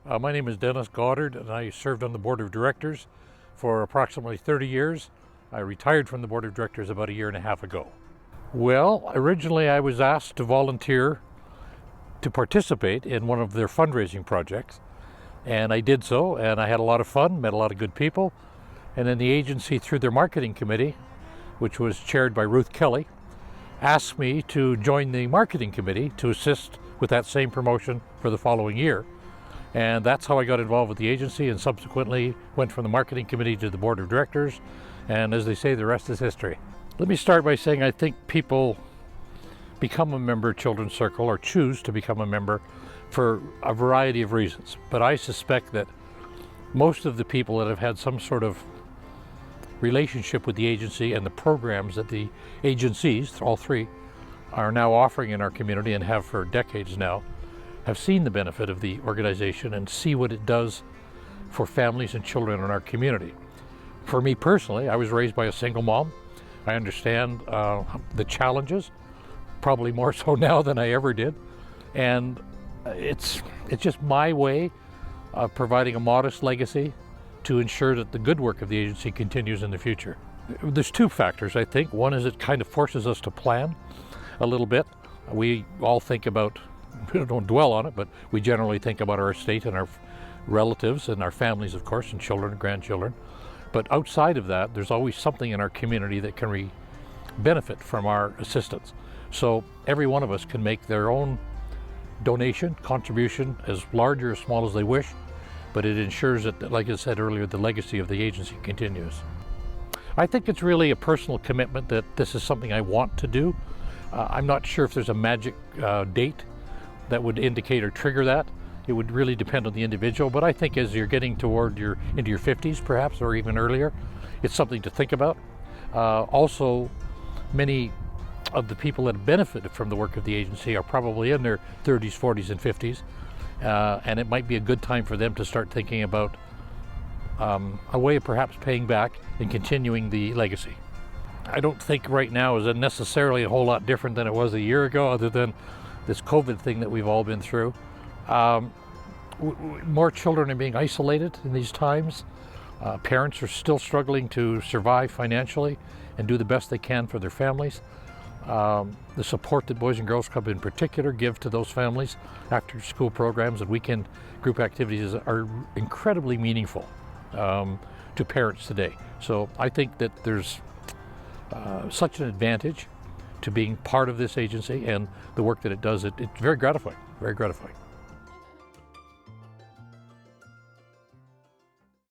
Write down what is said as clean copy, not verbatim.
My name is Dennis Goddard, and I served on the board of directors for approximately 30 years. I retired from the board of directors about a year and a half ago. Well, originally I was asked to volunteer to participate in one of their fundraising projects, and I did so, and I had a lot of fun, met a lot of good people, and then the agency, through their marketing committee, which was chaired by Ruth Kelly, asked me to join the marketing committee to assist with that same promotion for the following year. And that's how I got involved with the agency, and subsequently went from the marketing committee to the board of directors. And as they say, the rest is history. Let me start by saying I think people become a member of Children's Circle, or choose to become a member, for a variety of reasons. But I suspect that most of the people that have had some sort of relationship with the agency and the programs that the agencies, all three, are now offering in our community and have for decades now, have seen the benefit of the organization and see what it does for families and children in our community. For me personally, I was raised by a single mom. I understand the challenges, probably more so now than I ever did. And it's just my way of providing a modest legacy to ensure that the good work of the agency continues in the future. There's two factors, I think. One is it kind of forces us to plan a little bit. We all think about, we don't dwell on it, but we generally think about our estate and our relatives and our families, of course, and children and grandchildren. But outside of that, there's always something in our community that can benefit from our assistance. So every one of us can make their own donation, contribution, as large or as small as they wish, but it ensures that, like I said earlier, the legacy of the agency continues. I think it's really a personal commitment that this is something I want to do. I'm not sure if there's a magic date that would indicate or trigger that. It would really depend on the individual, but I think as you're getting toward into your 50s perhaps, or even earlier, it's something to think about. Also, many of the people that have benefited from the work of the agency are probably in their 30s, 40s, and 50s, and it might be a good time for them to start thinking about a way of perhaps paying back and continuing the legacy. I don't think right now is necessarily a whole lot different than it was a year ago, other than this COVID thing that we've all been through. More children are being isolated in these times. Parents are still struggling to survive financially and do the best they can for their families. The support that Boys and Girls Club in particular give to those families, after school programs and weekend group activities, are incredibly meaningful to parents today. So I think that there's such an advantage to being part of this agency and the work that it does. It's very gratifying, very gratifying.